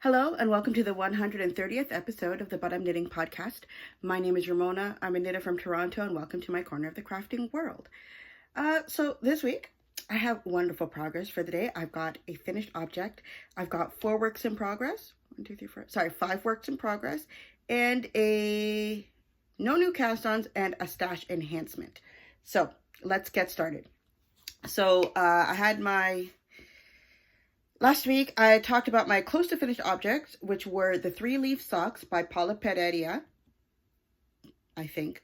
Hello and welcome to the 130th episode of the But I'm Knitting podcast. My name is Ramona. I'm a knitter from Toronto and welcome to my corner of the crafting world. So this week I have wonderful progress for the day. I've got a finished object. I've got 5 works in progress and no new cast-ons and a stash enhancement. So let's get started. So I had last week, I talked about my close to finished objects, which were the 3-leaf socks by Paula Pereira. I think.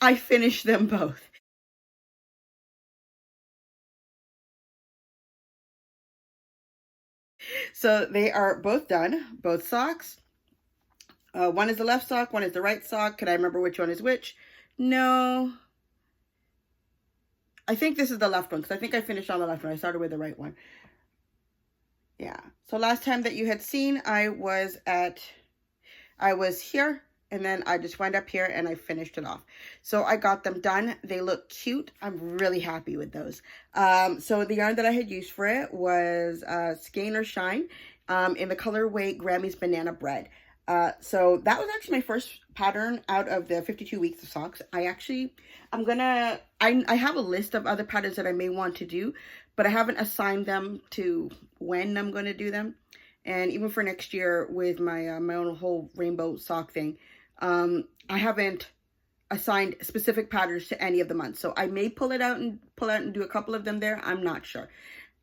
I finished them both. So they are both done, both socks. One is the left sock, one is the right sock. Can I remember which one is which? No. I think this is the left one because I think I finished on the left one. I started with the right one. Yeah. So last time that you had seen, I was here and then I just went up here and I finished it off. So I got them done. They look cute. I'm really happy with those. So the yarn that I had used for it was Skein or Shine in the colorway Grammy's Banana Bread. So that was actually my first pattern out of the 52 weeks of socks. I have a list of other patterns that I may want to do, but I haven't assigned them to when I'm going to do them. And even for next year with my my own whole rainbow sock thing, I haven't assigned specific patterns to any of the months. So I may pull out and do a couple of them there. I'm not sure.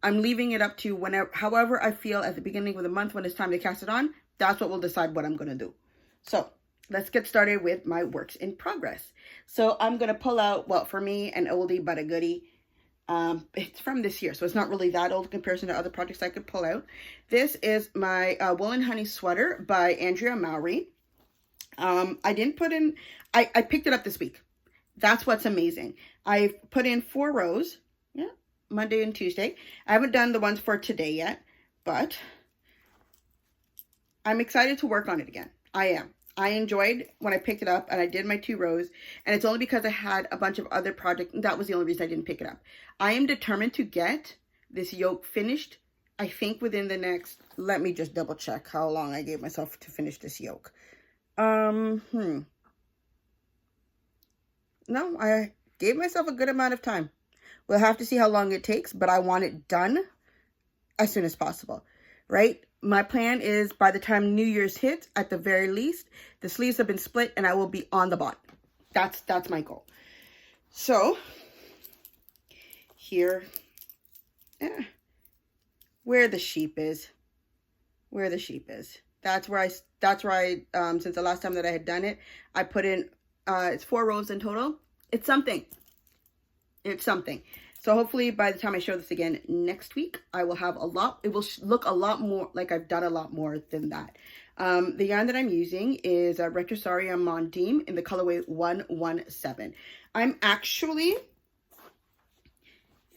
I'm leaving it up to however I feel at the beginning of the month when it's time to cast it on. That's what will decide what I'm going to do. So let's get started with my works in progress. So I'm going to pull out, well, for me, an oldie but a goodie. It's from this year, so it's not really that old in comparison to other projects I could pull out. This is my Wool and Honey sweater by Andrea Mowry. I didn't put in, I picked it up this week. That's what's amazing. I've put in 4 rows, yeah, Monday and Tuesday. I haven't done the ones for today yet, but I'm excited to work on it again. I am. I enjoyed when I picked it up and I did my 2 rows, and it's only because I had a bunch of other projects. That was the only reason I didn't pick it up. I am determined to get this yoke finished, I think within the next, let me just double check how long I gave myself to finish this yoke. No, I gave myself a good amount of time. We'll have to see how long it takes, but I want it done as soon as possible, right? My plan is by the time New Year's hits, at the very least, the sleeves have been split and I will be on the bot. That's my goal. So here, where the sheep is, that's where I, since the last time that I had done it, I put in, it's 4 rows in total. It's something. So hopefully by the time I show this again next week, I will have it will look a lot more like I've done a lot more than that. The yarn that I'm using is a Retrosaria Mondim in the colorway 117. I'm actually,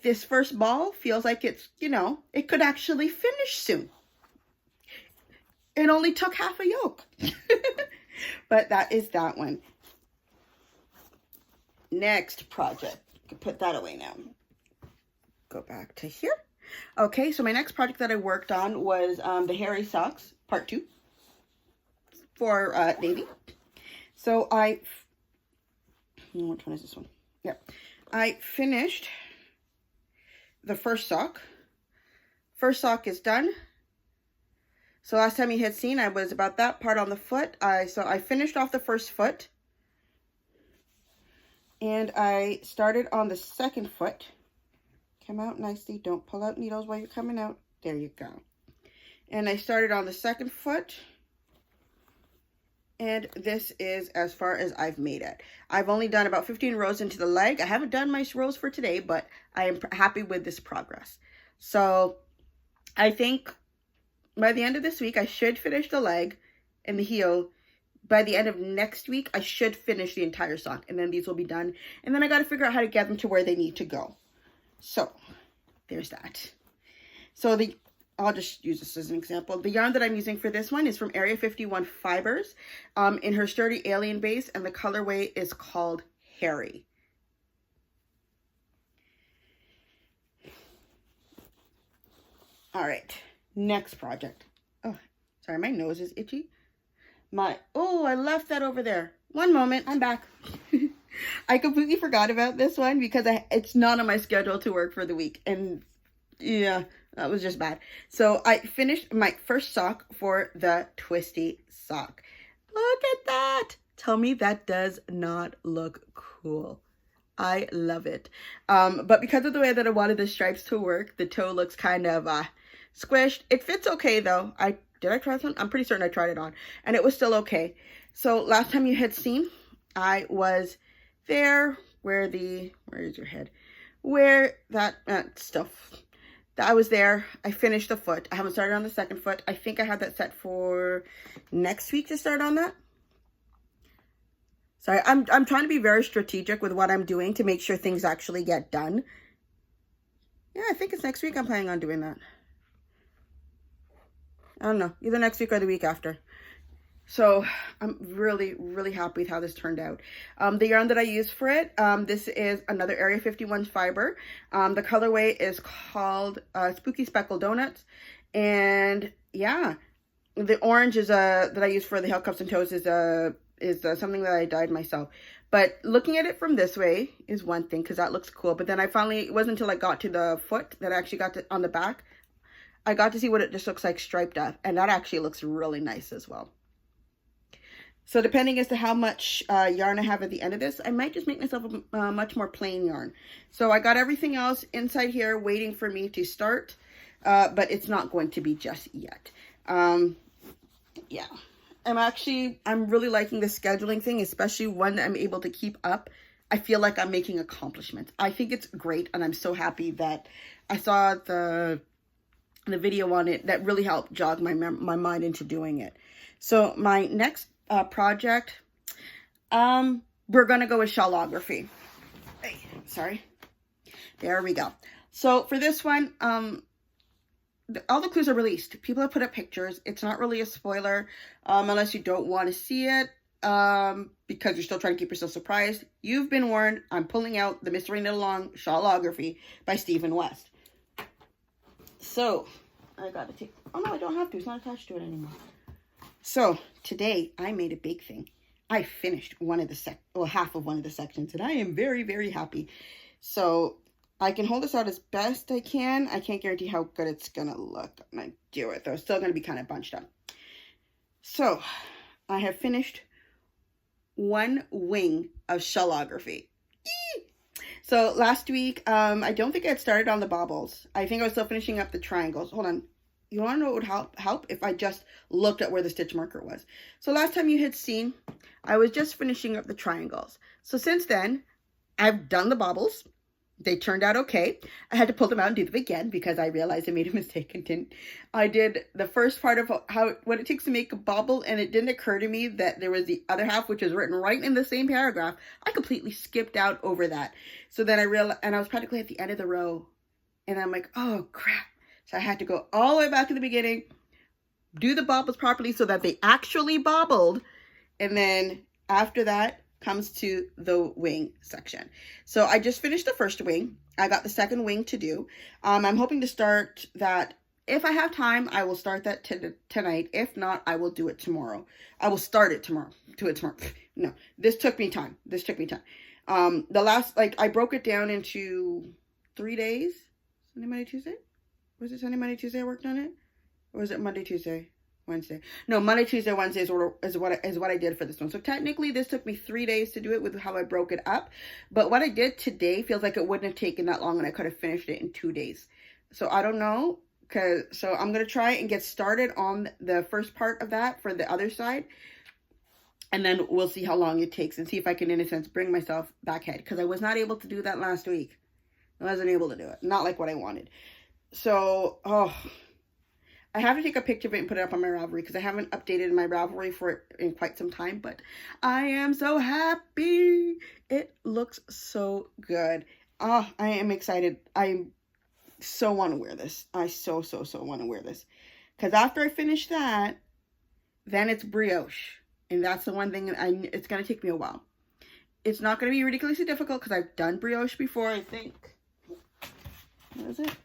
this first ball feels like it's, it could actually finish soon. It only took half a yoke. But that is that one. Next project. Put that away now. Go back to here. Okay, so my next project that I worked on was the Hairy Socks, part 2 for Navy. So which one is this one? Yeah. I finished the first sock. First sock is done. So last time you had seen, I was about that part on the foot. So I finished off the first foot. And I started on the second foot. Come out nicely. Don't pull out needles while you're coming out. There you go. And I started on the second foot. And this is as far as I've made it. I've only done about 15 rows into the leg. I haven't done my rows for today, but I am happy with this progress. So I think by the end of this week, I should finish the leg and the heel. By the end of next week, I should finish the entire sock, and then these will be done. And then I got to figure out how to get them to where they need to go. So there's that. So I'll just use this as an example. The yarn that I'm using for this one is from Area 51 Fibers in her Sturdy Alien base, and the colorway is called Harry. All right, next project. Oh, sorry, my nose is itchy. Oh, I left that over there. One moment, I'm back. I completely forgot about this one because it's not on my schedule to work for the week. And yeah, that was just bad. So I finished my first sock for the Twisty Sock. Look at that. Tell me that does not look cool. I love it. But because of the way that I wanted the stripes to work, the toe looks kind of squished. It fits okay though. Did I try this on? I'm pretty certain I tried it on and it was still okay. So last time you had seen, I was there where is your head? Where that stuff. I was there. I finished the foot. I haven't started on the second foot. I think I have that set for next week to start on that. Sorry, I'm trying to be very strategic with what I'm doing to make sure things actually get done. Yeah, I think it's next week I'm planning on doing that. I don't know, either next week or the week after. So I'm really, really happy with how this turned out. The yarn that I use for it, this is another Area 51 fiber. The colorway is called Spooky Speckled Donuts. And yeah, the orange is that I use for the heel cuffs and toes is something that I dyed myself. But looking at it from this way is one thing because that looks cool. But then it wasn't until I got to the foot that I actually got to, on the back, I got to see what it just looks like striped up. And that actually looks really nice as well. So depending as to how much yarn I have at the end of this, I might just make myself a much more plain yarn. So I got everything else inside here waiting for me to start, but it's not going to be just yet. Yeah, I'm really liking the scheduling thing, especially one that I'm able to keep up. I feel like I'm making accomplishments. I think it's great, and I'm so happy that I saw the video on it that really helped jog my mind into doing it. So my next project, we're gonna go with shellography. Hey, sorry, there we go. So for this one, all the clues are released. People have put up pictures. It's not really a spoiler, unless you don't want to see it, because you're still trying to keep yourself surprised. You've been warned. I'm pulling out the Mystery Knit Along Shellography by Stephen West. So I gotta take, oh no, I don't have to, it's not attached to it anymore. So today I made a big thing. I finished half of one of the sections, and I am very, very happy. So I can hold this out as best I can. I can't guarantee how good it's gonna look when I do it though. It's still gonna be kind of bunched up. So I have finished one wing of shellography. So last week, I don't think I had started on the baubles. I think I was still finishing up the triangles. Hold on. You want to know what would help if I just looked at where the stitch marker was? So last time you had seen, I was just finishing up the triangles. So since then, I've done the baubles. They turned out okay. I had to pull them out and do them again because I realized I made a mistake and didn't. I did the first part of what it takes to make a bauble, and it didn't occur to me that there was the other half, which was written right in the same paragraph. I completely skipped out over that. So then I realized, and I was practically at the end of the row, and I'm like, oh crap. So I had to go all the way back to the beginning, do the baubles properly so that they actually bobbled, and then after that comes to the wing section. So I just finished the first wing. I got the second wing to do. I'm hoping to start that. If I have time, I will start that tonight. If not, I will do it tomorrow. I will start it tomorrow. No, this took me time. The last, I broke it down into 3 days. Sunday, Monday, Tuesday? Was it Sunday, Monday, Tuesday I worked on it? Or was it Monday, Tuesday, Wednesday? No, Monday, Tuesday, Wednesday is what I did for this one. So technically this took me 3 days to do it with how I broke it up. But what I did today feels like it wouldn't have taken that long and I could have finished it in 2 days. So I don't know. So I'm going to try and get started on the first part of that for the other side. And then we'll see how long it takes and see if I can, in a sense, bring myself back ahead. Because I was not able to do that last week. I wasn't able to do it. Not like what I wanted. So, I have to take a picture of it and put it up on my Ravelry because I haven't updated my Ravelry for it in quite some time. But I am so happy. It looks so good. I am excited. I so want to wear this. I so want to wear this. Because after I finish that, then it's brioche. And that's the one thing it's going to take me a while. It's not going to be ridiculously difficult because I've done brioche before, I think. What is it?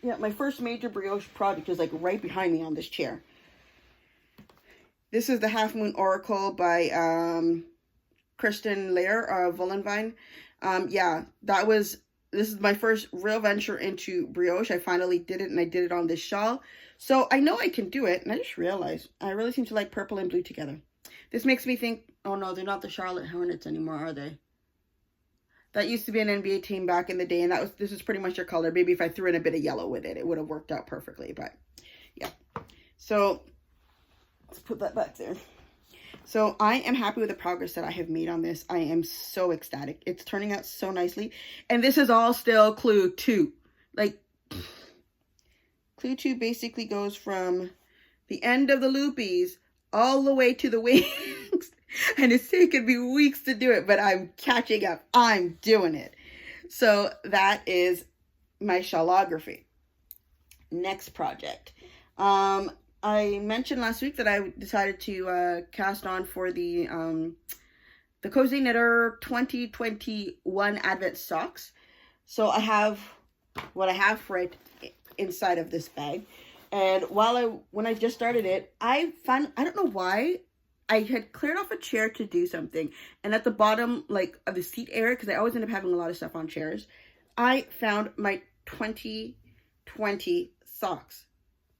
Yeah, my first major brioche project is like right behind me on this chair. This is the Half Moon Oracle by Kristen Lair of Vollenvine. Yeah, this is my first real venture into brioche. I finally did it, and I did it on this shawl. So I know I can do it, and I just realized I really seem to like purple and blue together. This makes me think, oh no, they're not the Charlotte Hornets anymore, are they? That used to be an NBA team back in the day, and this is pretty much their color. Maybe if I threw in a bit of yellow with it, it would have worked out perfectly, but yeah. So let's put that back there. So I am happy with the progress that I have made on this. I am so ecstatic. It's turning out so nicely. And this is all still Clue 2. Like, Clue 2 basically goes from the end of the loopies all the way to the wings. And it's taken me weeks to do it, but I'm catching up. I'm doing it. So that is my shawlography. Next project. I mentioned last week that I decided to cast on for the Cozy Knitter 2021 Advent Socks. So I have what I have for it inside of this bag. And when I just started it, I don't know why, I had cleared off a chair to do something. And at the bottom, like, of the seat area, because I always end up having a lot of stuff on chairs, I found my 2020 socks.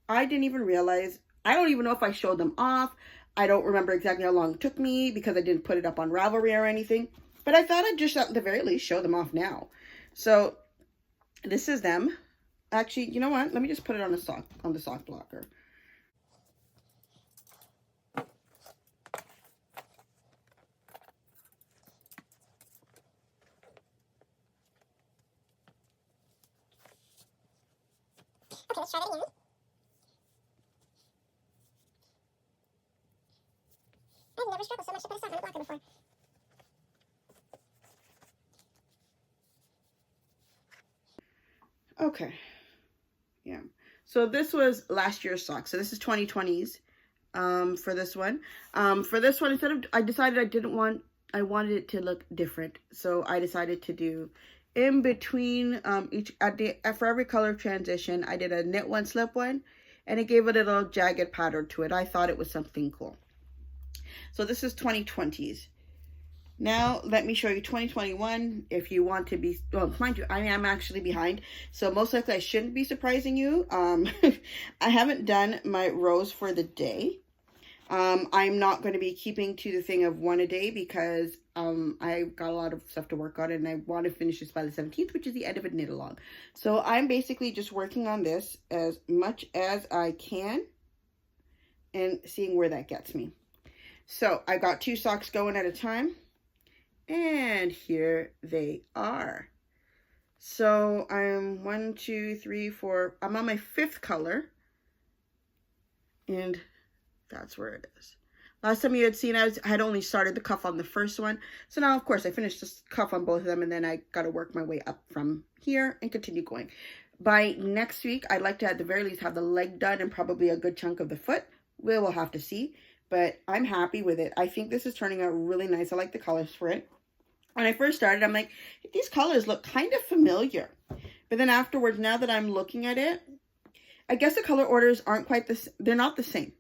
I didn't even realize. I don't even know if I showed them off. I don't remember exactly how long it took me because I didn't put it up on Ravelry or anything. But I thought I'd just at the very least show them off now. So this is them. Actually, you know what? Let me just put it on the sock blocker. Okay, let's try that again. I've never struggled so much to put a sock on a blocker before. Okay. Yeah. So this was last year's sock. So this is 2020's for this one. For this one, I decided I wanted it to look different. So I decided to do in between for every color transition, I did a knit one, slip one, and it gave it a little jagged pattern to it. I thought it was something cool. So this is 2020's. Now let me show you 2021. If you want to be, well, mind you, I am actually behind, so most likely I shouldn't be surprising you. I haven't done my rows for the day. I'm not going to be keeping to the thing of one a day because I got a lot of stuff to work on, and I want to finish this by the 17th, which is the end of a knit along. So I'm basically just working on this as much as I can and seeing where that gets me. So I got 2 socks going at a time, and here they are. So I'm 1, 2, 3, 4. I'm on my 5th color, and that's where it is. Last time you had seen, I had only started the cuff on the first one. So now, of course, I finished the cuff on both of them, and then I got to work my way up from here and continue going. By next week, I'd like to at the very least have the leg done and probably a good chunk of the foot. We will have to see, but I'm happy with it. I think this is turning out really nice. I like the colors for it. When I first started, I'm like, these colors look kind of familiar. But then afterwards, now that I'm looking at it, I guess the color orders aren't quite they're not the same.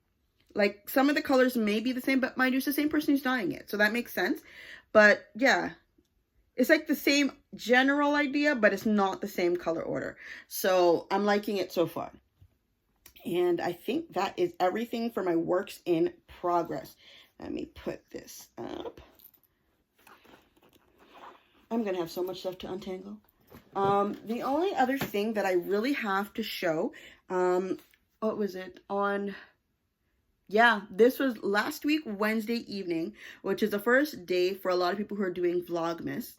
Like, some of the colors may be the same, but mind you, it's the same person who's dyeing it. So that makes sense. But yeah, it's like the same general idea, but it's not the same color order. So I'm liking it so far. And I think that is everything for my works in progress. Let me put this up. I'm going to have so much stuff to untangle. The only other thing that I really have to show, what was it? Yeah, this was last week, Wednesday evening, which is the first day for a lot of people who are doing Vlogmas.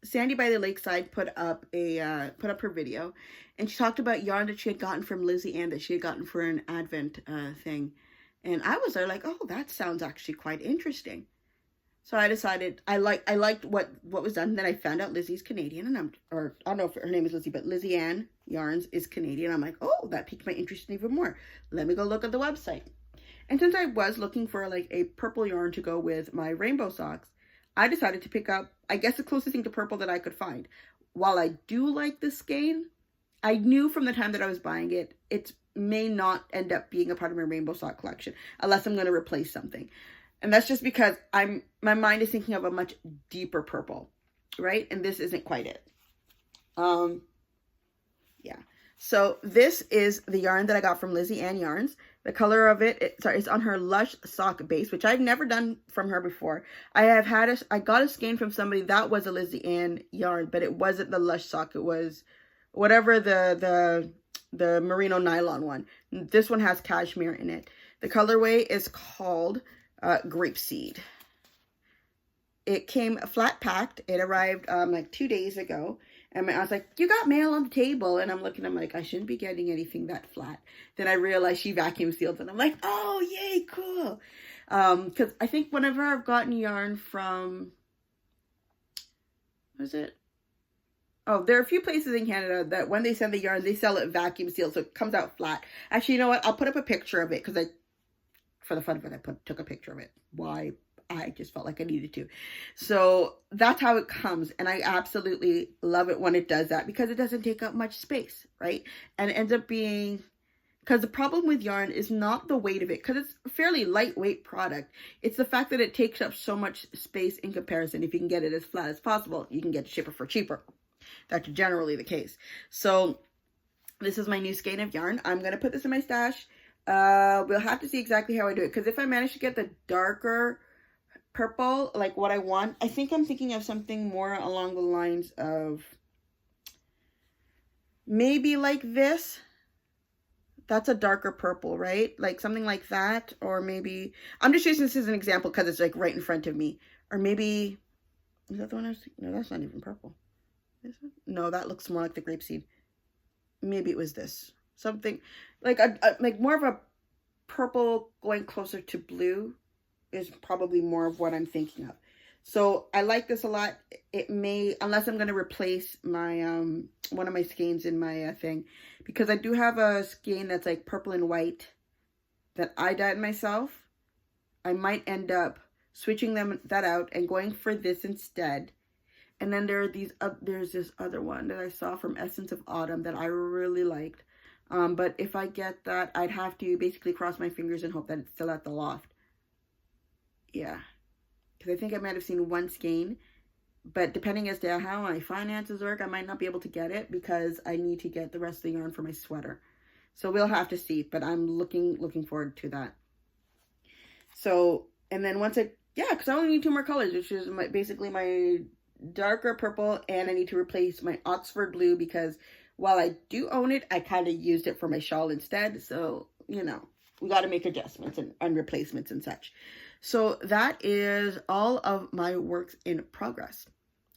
Sandy by the Lakeside put up her video, and she talked about yarn that she had gotten from Lizzie Ann that she had gotten for an Advent thing. And I was there like, oh, that sounds actually quite interesting. So I decided I liked what was done. Then I found out Lizzie's Canadian, and I don't know if her name is Lizzie, but Lizzie Ann Yarns is Canadian. I'm like, oh, that piqued my interest even more. Let me go look at the website. And since I was looking for like a purple yarn to go with my rainbow socks, I decided to pick up, I guess, the closest thing to purple that I could find. While I do like the skein, I knew from the time that I was buying it, it may not end up being a part of my rainbow sock collection unless I'm going to replace something. And that's just because my mind is thinking of a much deeper purple, right? And this isn't quite it. Yeah. So this is the yarn that I got from Lizzie Ann Yarns. The color of it's on her Lush sock base, which I've never done from her before. I got a skein from somebody that was a Lizzie Ann yarn, but it wasn't the Lush sock. It was whatever the merino nylon one. This one has cashmere in it. The colorway is called Grapeseed. It came flat packed. It arrived like 2 days ago. And I was like, you got mail on the table. And I'm like, I shouldn't be getting anything that flat. Then I realized she vacuum sealed. And I'm like, oh, yay, cool. Because I think whenever I've gotten yarn from, what is it? Oh, there are a few places in Canada that when they send the yarn, they sell it vacuum sealed. So it comes out flat. Actually, you know what? I'll put up a picture of it because for the fun of it, took a picture of it. Why? I just felt like I needed to. So that's how it comes. And I absolutely love it when it does that because it doesn't take up much space, right? And it ends up being, because the problem with yarn is not the weight of it, because it's a fairly lightweight product. It's the fact that it takes up so much space in comparison. If you can get it as flat as possible, you can get it cheaper for cheaper. That's generally the case. So this is my new skein of yarn. I'm going to put this in my stash. We'll have to see exactly how I do it. Because if I manage to get the darker purple, like what I want, I think I'm thinking of something more along the lines of maybe like this. That's a darker purple, right? Like something like that. Or maybe, I'm just using this as an example because it's like right in front of me. Or maybe, is that the one I was thinking? No, that's not even purple. Is it? No, that looks more like the grapeseed. Maybe it was this. Something like like more of a purple going closer to blue is probably more of what I'm thinking of. So I like this a lot. It may, unless I'm going to replace my one of my skeins in my thing, because I do have a skein that's like purple and white that I dyed myself. I might end up switching that out and going for this instead. And then there's this other one that I saw from Essence of Autumn that I really liked. But if I get that, I'd have to basically cross my fingers and hope that it's still at the loft. Yeah, because I think I might have seen one skein, but depending as to how my finances work, I might not be able to get it because I need to get the rest of the yarn for my sweater. So we'll have to see, but I'm looking forward to that. So, and then once because I only need 2 more colors, which is basically my darker purple, and I need to replace my Oxford blue because while I do own it, I kind of used it for my shawl instead. So, you know, we got to make adjustments and replacements and such. So that is all of my works in progress.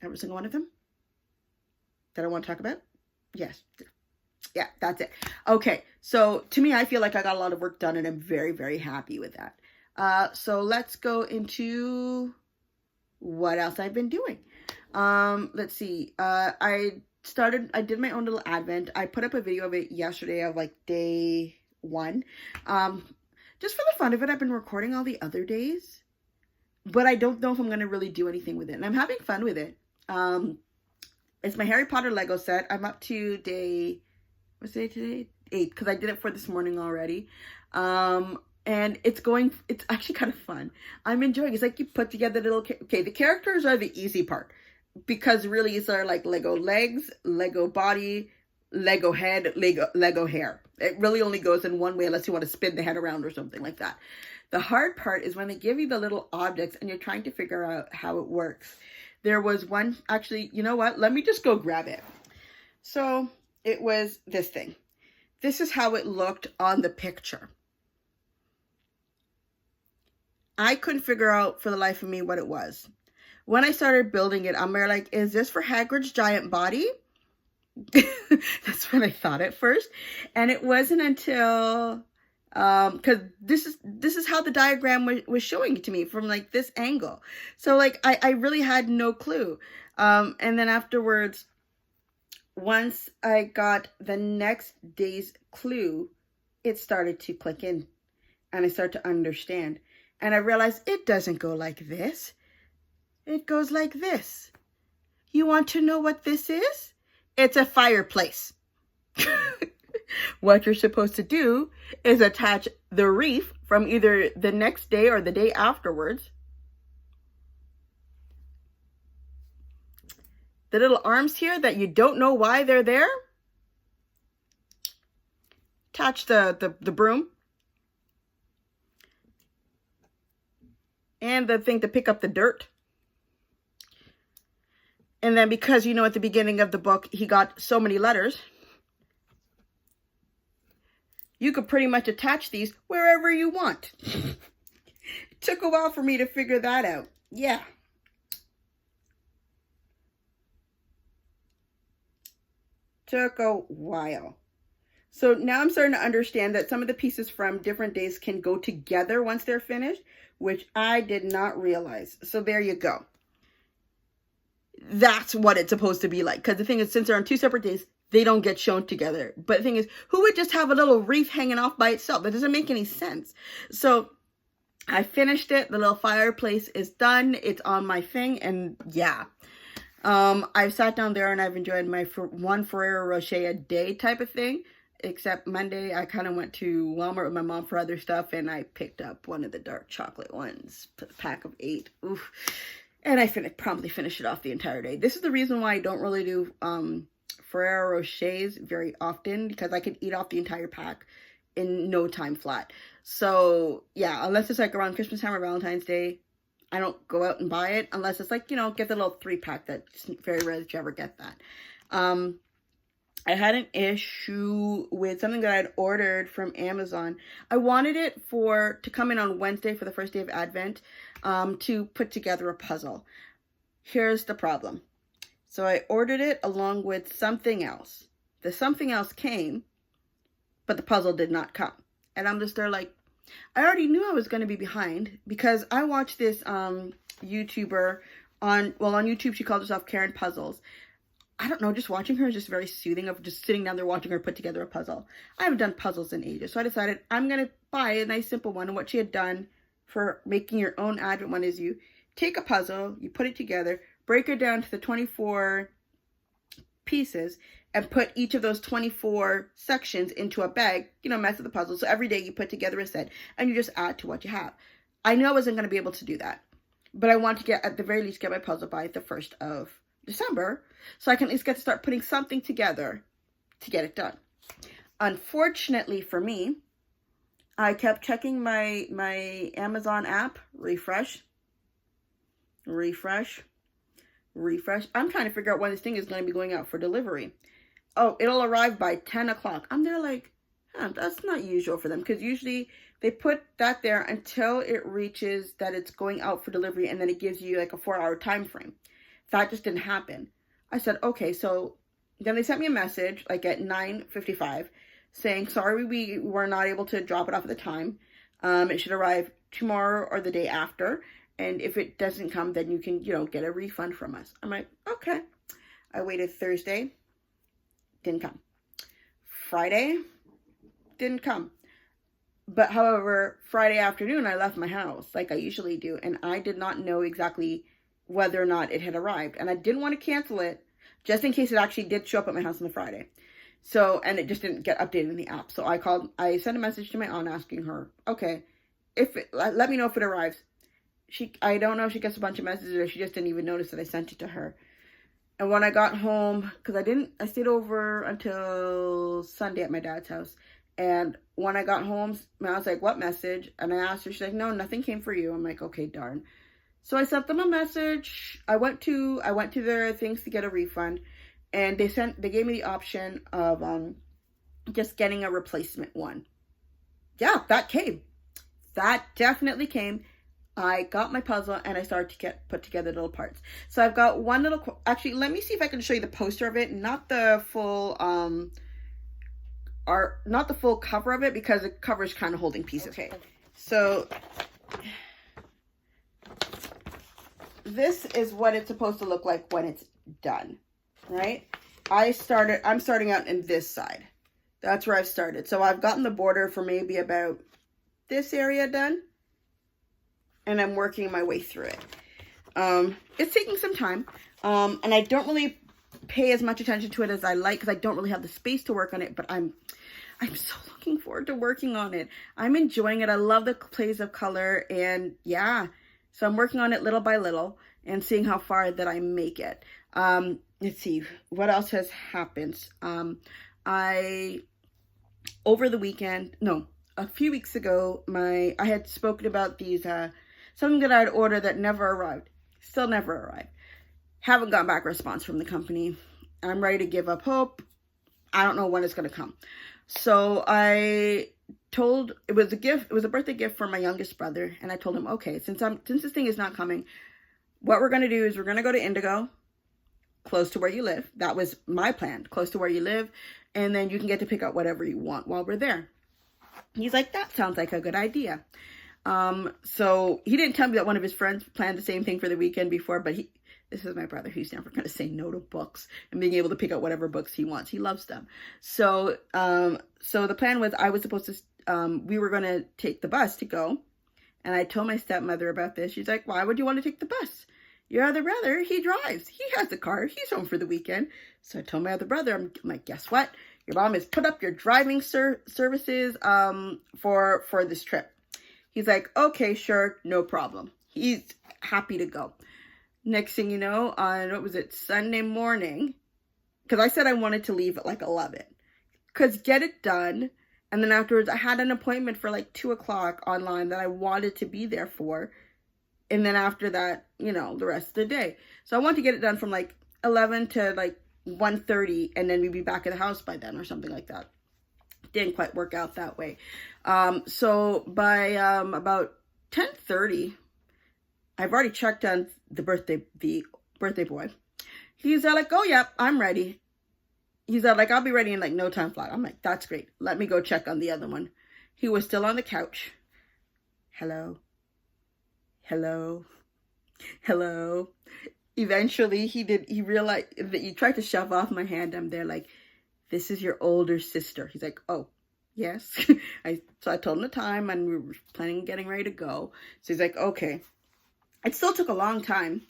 Every single one of them that I want to talk about. Yes. Yeah, that's it. Okay. So to me, I feel like I got a lot of work done and I'm very, very happy with that. So let's go into what else I've been doing. Let's see. I did my own little advent. I put up a video of it yesterday of like day 1. Just for the fun of it, I've been recording all the other days, but I don't know if I'm going to really do anything with it. And I'm having fun with it. It's my Harry Potter Lego set. I'm up to day, what's the day today? 8, because I did it for this morning already. And it's actually kind of fun. I'm enjoying it. It's like you put together the characters are the easy part, because really it's like Lego legs, Lego body, Lego head, Lego hair. It really only goes in one way unless you want to spin the head around or something like that. The hard part is when they give you the little objects and you're trying to figure out how it works. There was one, actually, you know what? Let me just go grab it. So it was this thing. This is how it looked on the picture. I couldn't figure out for the life of me what it was. When I started building it, I'm like, is this for Hagrid's giant body? That's what I thought at first. And it wasn't until because this is how the diagram was showing it to me from like this angle. So like I really had no clue. And then afterwards, once I got the next day's clue, it started to click in and I started to understand. And I realized it doesn't go like this. It goes like this. You want to know what this is? It's a fireplace. What you're supposed to do is attach the wreath from either the next day or the day afterwards. The little arms here that you don't know why they're there. Attach the broom. And the thing to pick up the dirt. And then because, at the beginning of the book, he got so many letters, you could pretty much attach these wherever you want. It took a while for me to figure that out. Yeah. Took a while. So now I'm starting to understand that some of the pieces from different days can go together once they're finished, which I did not realize. So there you go. That's what it's supposed to be like. Because the thing is, since they're on 2 separate days, they don't get shown together. But the thing is, who would just have a little wreath hanging off by itself? That doesn't make any sense. So I finished it. The little fireplace is done. It's on my thing. And yeah. I've sat down there and I've enjoyed my one Ferrero Rocher a day type of thing. Except Monday, I kind of went to Walmart with my mom for other stuff. And I picked up one of the dark chocolate ones. A pack of 8. Oof. And I promptly finished it off the entire day. This is the reason why I don't really do Ferrero Rochers very often, because I could eat off the entire pack in no time flat. So yeah, unless it's like around Christmas time or Valentine's Day, I don't go out and buy it unless it's like, get the little 3-pack. That's very rare that you ever get that. I had an issue with something that I'd ordered from Amazon. I wanted it to come in on Wednesday for the first day of Advent, to put together a puzzle. Here's the problem. So I ordered it along with something else. The something else came, but the puzzle did not come. And I'm just there like, I already knew I was going to be behind because I watched this YouTuber on YouTube. She called herself Karen Puzzles. I don't know, just watching her is just very soothing, of just sitting down there watching her put together a puzzle. I haven't done puzzles in ages, so I decided I'm going to buy a nice simple one. And what she had done for making your own Advent one is you take a puzzle, you put it together, break it down to the 24 pieces, and put each of those 24 sections into a bag, mess with the puzzle. So every day you put together a set, and you just add to what you have. I knew I wasn't going to be able to do that, but I want to at the very least, get my puzzle by the 1st of December, so I can at least get to start putting something together to get it done. Unfortunately for me, I kept checking my Amazon app, refresh. I'm trying to figure out when this thing is going to be going out for delivery. Oh, it'll arrive by 10 o'clock. I'm there like, that's not usual for them, because usually they put that there until it reaches that it's going out for delivery, and then it gives you like a 4-hour time frame. That just didn't happen. I said, okay, so then they sent me a message like at 9:55 saying, sorry, we were not able to drop it off at the time. It should arrive tomorrow or the day after. And if it doesn't come, then you can, get a refund from us. I'm like, okay. I waited Thursday. Didn't come. Friday. Didn't come. But however, Friday afternoon, I left my house like I usually do. And I did not know exactly whether or not it had arrived. And I didn't want to cancel it just in case it actually did show up at my house on the Friday. So, and it just didn't get updated in the app. So I sent a message to my aunt asking her, okay, let me know if it arrives. I don't know if she gets a bunch of messages or she just didn't even notice that I sent it to her. And when I got home, because I stayed over until Sunday at my dad's house. And when I got home, I was like, what message? And I asked her, she's like, no, nothing came for you. I'm like, okay, darn. So I sent them a message. I went to their things to get a refund, and they gave me the option of just getting a replacement one. Yeah, that came. That definitely came. I got my puzzle and I started to put together little parts. So I've got one little, actually, let me see if I can show you the poster of it, not the full not the full cover of it, because the cover is kind of holding pieces. Okay. So this is what it's supposed to look like when it's done, right? I'm starting out in this side. That's where I've started. So I've gotten the border for maybe about this area done, and I'm working my way through it. It's taking some time, and I don't really pay as much attention to it as I like, because I don't really have the space to work on it, but I'm so looking forward to working on it. I'm enjoying it. I love the plays of color, and yeah, so I'm working on it little by little and seeing how far that I make it. Let's see, what else has happened? Over the weekend, no, a few weeks ago, I had spoken about these, something that I'd ordered that never arrived. Still never arrived. Haven't gotten back a response from the company. I'm ready to give up hope. I don't know when it's going to come. So it was a gift. It was a birthday gift for my youngest brother. And I told him, okay, since this thing is not coming, what we're going to do is we're going to go to Indigo, close to where you live. That was my plan, close to where you live. And then you can get to pick up whatever you want while we're there. He's like, that sounds like a good idea. So he didn't tell me that one of his friends planned the same thing for the weekend before, but this is my brother. He's never going to say no to books and being able to pick out whatever books he wants. He loves them. So the plan was I was supposed to, we were going to take the bus to go. And I told my stepmother about this. She's like, why would you want to take the bus? Your other brother, he drives. He has a car. He's home for the weekend. So I told my other brother, I'm like, guess what? Your mom has put up your driving services for this trip. He's like, okay, sure, no problem. He's happy to go. Next thing you know, on, Sunday morning, because I said I wanted to leave at like 11. Because get it done. And then afterwards, I had an appointment for like 2 o'clock online that I wanted to be there for. And then after that, the rest of the day. So I wanted to get it done from like 11 to like 1:30, and then we'd be back at the house by then or something like that. Didn't quite work out that way. So by about 10:30, I've already checked on the birthday boy. He's like, oh yeah, I'm ready. He's like, I'll be ready in like no time flat. I'm like, that's great. Let me go check on the other one. He was still on the couch. Hello. Eventually he realized that he tried to shove off my hand. I'm there like, this is your older sister. He's like, oh, yes. So I told him the time, and we were planning on getting ready to go. So he's like, okay. It still took a long time.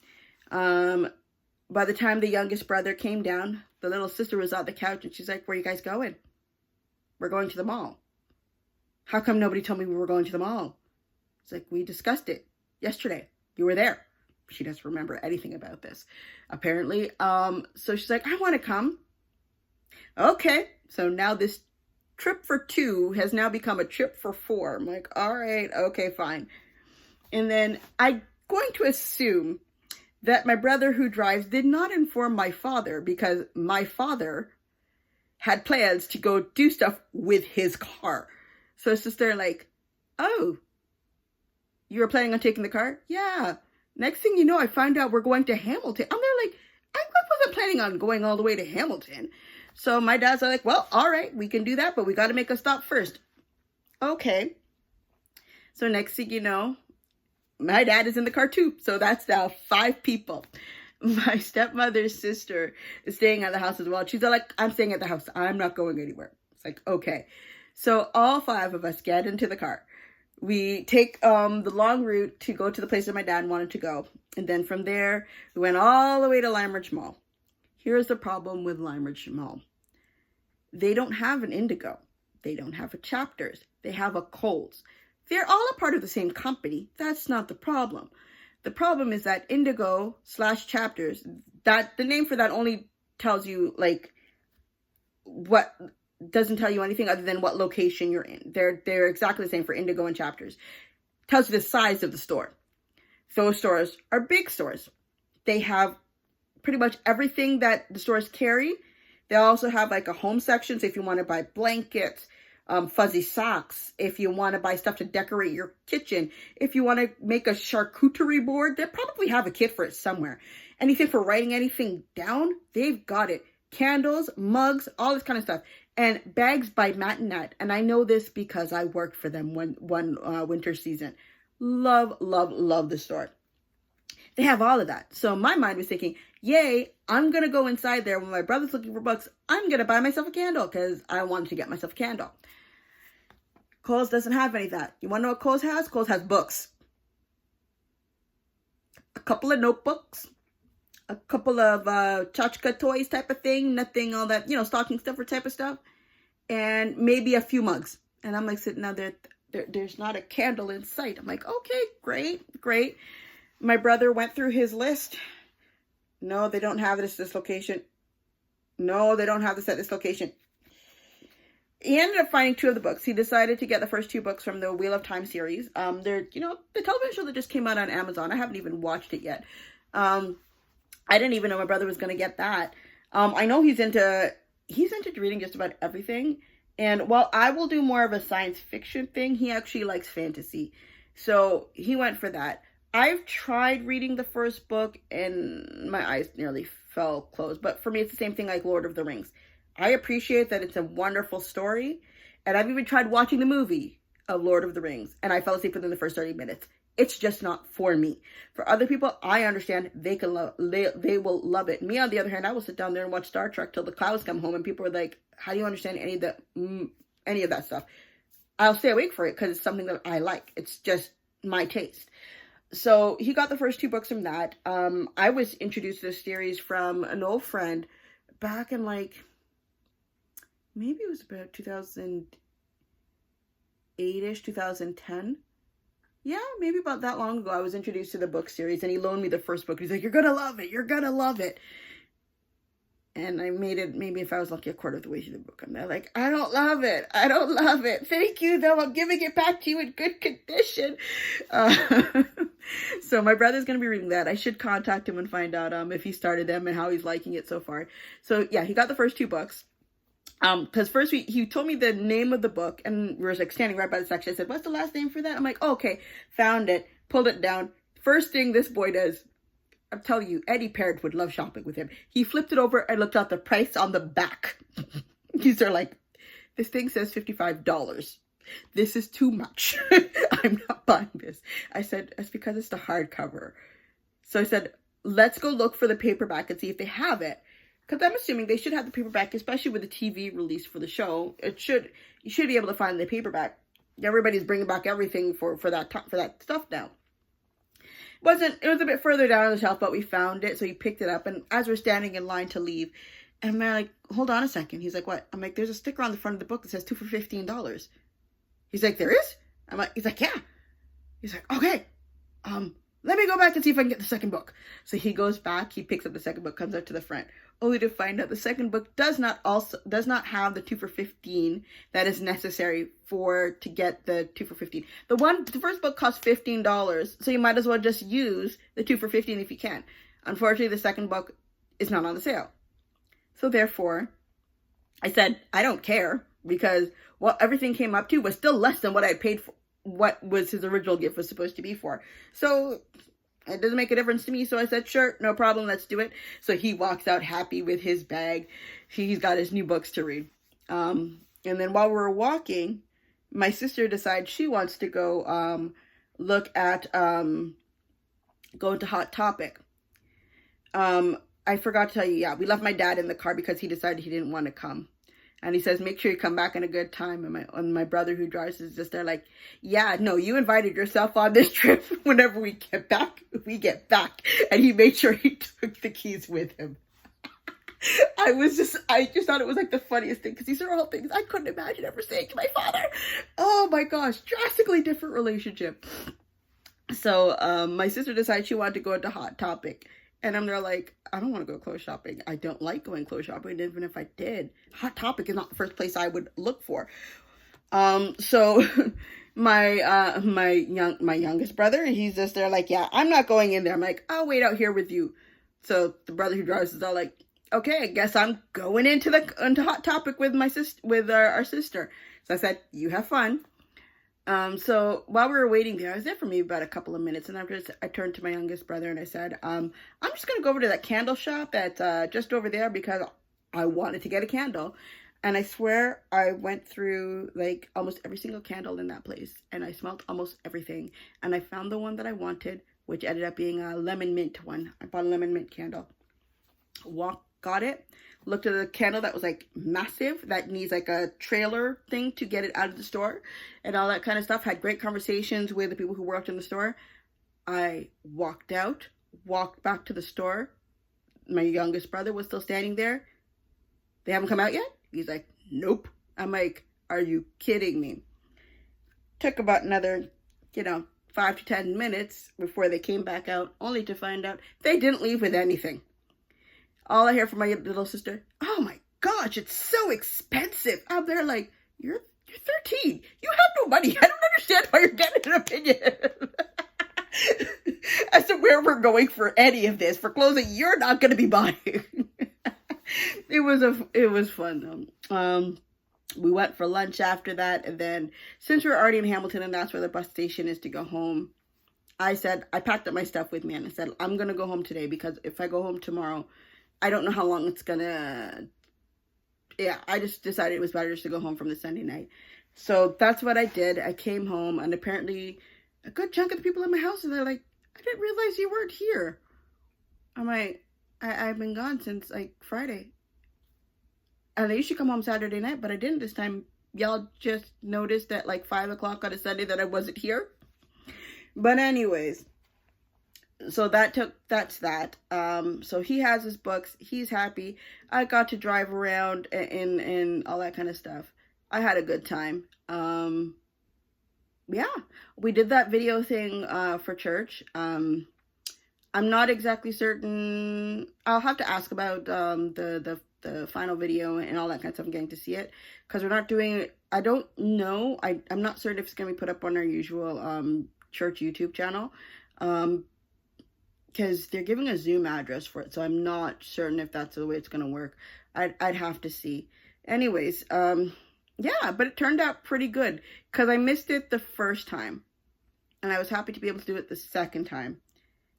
By the time the youngest brother came down, the little sister was on the couch, and she's like, where are you guys going? We're going to the mall. How come nobody told me we were going to the mall? It's like, we discussed it yesterday. You were there. She doesn't remember anything about this, apparently. So she's like, I want to come. Okay. So now this trip for 2 has now become a trip for 4. I'm like, all right, okay, fine. And then I'm going to assume that my brother who drives did not inform my father, because my father had plans to go do stuff with his car. So it's just they're like, oh, you were planning on taking the car? Yeah. Next thing you know, I find out we're going to Hamilton. I'm there like, I wasn't planning on going all the way to Hamilton. So my dad's like, well, all right, we can do that, but we got to make a stop first. Okay. So next thing you know, my dad is in the car too. So that's now 5 people. My stepmother's sister is staying at the house as well. She's like, I'm staying at the house. I'm not going anywhere. It's like, okay. So all 5 of us get into the car. We take the long route to go to the place that my dad wanted to go. And then from there, we went all the way to Limeridge Mall. Here's the problem with Limeridge Mall. They don't have an Indigo. They don't have a Chapters. They have a Kohl's. They're all a part of the same company. That's not the problem. The problem is that Indigo/Chapters, that the name for that only tells you like what, doesn't tell you anything other than what location you're in. They're exactly the same for Indigo and Chapters. Tells you the size of the store. Those stores are big stores. They have pretty much everything that the stores carry. They also have like a home section. So if you want to buy blankets, fuzzy socks, if you want to buy stuff to decorate your kitchen, if you want to make a charcuterie board, they probably have a kit for it somewhere. Anything for writing anything down, they've got it. Candles, mugs, all this kind of stuff. And bags by Matinette. And I know this because I worked for them one winter season. Love, love, love the store. They have all of that. So my mind was thinking, yay, I'm going to go inside there when my brother's looking for books. I'm going to buy myself a candle because I wanted to get myself a candle. Kohl's doesn't have any of that. You want to know what Kohl's has? Kohl's has books. A couple of notebooks. a couple of tchotchke toys type of thing, nothing all that, stocking stuffer type of stuff, and maybe a few mugs. And I'm like sitting down there, there's not a candle in sight. I'm like, okay, great. My brother went through his list. No, they don't have this location. No, they don't have this at this location. He ended up finding 2 of the books. He decided to get the first 2 books from the Wheel of Time series. They're, the television show that just came out on Amazon. I haven't even watched it yet. I didn't even know my brother was going to get that. I know he's into reading just about everything. And while I will do more of a science fiction thing, he actually likes fantasy. So he went for that. I've tried reading the first book and my eyes nearly fell closed. But for me, it's the same thing like Lord of the Rings. I appreciate that it's a wonderful story. And I've even tried watching the movie of Lord of the Rings. And I fell asleep within the first 30 minutes. It's just not for me. For other people, I understand they will love it. Me, on the other hand, I will sit down there and watch Star Trek till the clouds come home. And people are like, how do you understand any of that stuff? I'll stay awake for it because it's something that I like. It's just my taste. So he got the first 2 books from that. I was introduced to this series from an old friend back in maybe it was about 2008-ish, 2010. Yeah, maybe about that long ago, I was introduced to the book series, and he loaned me the first book. He's like, you're going to love it. You're going to love it. And I made it, maybe if I was lucky, a quarter of the way through the book. I'm there like, I don't love it. Thank you, though. I'm giving it back to you in good condition. So my brother's going to be reading that. I should contact him and find out if he started them and how he's liking it so far. So yeah, he got the first 2 books. Because first he told me the name of the book, and we were standing right by the section. I said, what's the last name for that? I'm like, oh, okay, found it, pulled it down. First thing this boy does, I'm telling you, Eddie Parrott would love shopping with him. He flipped it over and looked at the price on the back. He's there like, this thing says $55. This is too much. I'm not buying this. I said, it's because it's the hardcover. So I said, let's go look for the paperback and see if they have it. Because I'm assuming they should have the paperback, especially with the TV release for the show. You should be able to find the paperback. Everybody's bringing back everything for that stuff now. It was a bit further down on the shelf, but we found it, so he picked it up. And as we're standing in line to leave, and I'm like, hold on a second. He's like, what? I'm like, there's a sticker on the front of the book that says 2 for $15. He's like, there is? He's like, yeah. He's like, okay. Let me go back and see if I can get the second book. So he goes back, he picks up the second book, comes out to the front, only to find out the second book does not have the 2 for $15 that is necessary to get the 2 for $15. The first book costs $15, so you might as well just use the 2 for $15 if you can. Unfortunately, the second book is not on the sale. So therefore, I said, I don't care, because what everything came up to was still less than what I paid for, what was his original gift was supposed to be for. So it doesn't make a difference to me. So I said, sure, no problem, let's do it. So he walks out happy with his bag. He's got his new books to read. And then while we're walking, my sister decides she wants to go look at go into Hot Topic. I forgot to tell you, we left my dad in the car because he decided he didn't want to come. And he says, make sure you come back in a good time. And my brother who drives is just there like, yeah, no, you invited yourself on this trip. Whenever we get back. And he made sure he took the keys with him. I just thought it was like the funniest thing, because these are all things I couldn't imagine ever saying to my father. Oh my gosh, drastically different relationship. So my sister decided she wanted to go into Hot Topic. And I'm there like, I don't want to go clothes shopping. I don't like going clothes shopping. Even if I did, Hot Topic is not the first place I would look for. So my youngest brother, he's just there like, yeah, I'm not going in there. I'm like, I'll wait out here with you. So the brother who drives is all like, okay, I guess I'm going into Hot Topic with my our sister. So I said, you have fun. So while we were waiting there, I was there for maybe about a couple of minutes, and I turned to my youngest brother and I said, I'm just going to go over to that candle shop that's just over there, because I wanted to get a candle. And I swear I went through like almost every single candle in that place, and I smelled almost everything. And I found the one that I wanted, which ended up being a lemon mint one. I bought a lemon mint candle. Got it. Looked at a candle that was like massive, that needs like a trailer thing to get it out of the store and all that kind of stuff. Had great conversations with the people who worked in the store. I walked out, walked back to the store, my youngest brother was still standing there. They haven't come out yet? He's like, nope. I'm like, are you kidding me? Took about another, 5 to 10 minutes before they came back out, only to find out they didn't leave with anything. All I hear from my little sister, oh my gosh, it's so expensive. I'm there like, you're 13. You have no money. I don't understand why you're getting an opinion as to where we're going for any of this. For clothes that you're not going to be buying. It was fun though. We went for lunch after that, and then since we're already in Hamilton and that's where the bus station is to go home, I packed up my stuff with me and I said, I'm going to go home today because if I go home tomorrow, I don't know how long it's going to... Yeah, I just decided it was better just to go home from the Sunday night. So that's what I did. I came home, and apparently a good chunk of the people in my house, and they're like, I didn't realize you weren't here. I'm like, I've been gone since like Friday. And I usually come home Saturday night, but I didn't this time. Y'all just noticed at like 5 o'clock on a Sunday that I wasn't here. But anyways, so that's that. So he has his books. He's happy. I got to drive around and all that kind of stuff. I had a good time. Yeah, we did that video thing for church. I'm not exactly certain. I'll have to ask about the final video and all that kind of stuff. I'm getting to see it because we're not doing it. I don't know. I'm not certain if it's going to be put up on our usual church YouTube channel. Because they're giving a Zoom address for it, so I'm not certain if that's the way it's gonna work. I'd have to see. Anyways, yeah, but it turned out pretty good because I missed it the first time, and I was happy to be able to do it the second time.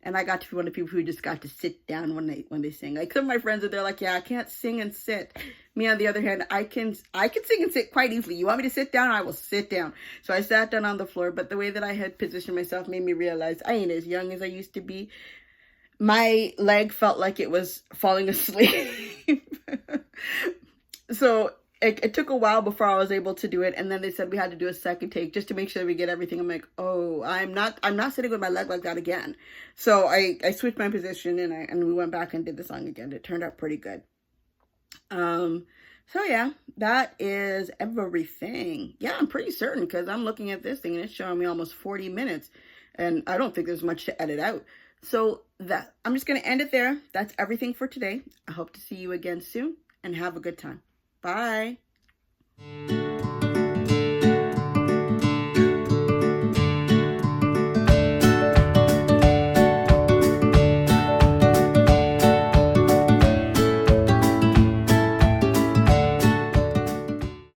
And I got to be one of the people who just got to sit down when they sing. Like some of my friends are there, like, yeah, I can't sing and sit. Me, on the other hand, I can sing and sit quite easily. You want me to sit down? I will sit down. So I sat down on the floor, but the way that I had positioned myself made me realize I ain't as young as I used to be. My leg felt like it was falling asleep. So it took a while before I was able to do it. And then they said we had to do a second take just to make sure we get everything. I'm like, oh, I'm not sitting with my leg like that again. So I switched my position and we went back and did the song again. It turned out pretty good. So yeah, that is everything. Yeah, I'm pretty certain because I'm looking at this thing and it's showing me almost 40 minutes. And I don't think there's much to edit out. So I'm just going to end it there. That's everything for today. I hope to see you again soon and have a good time. Bye.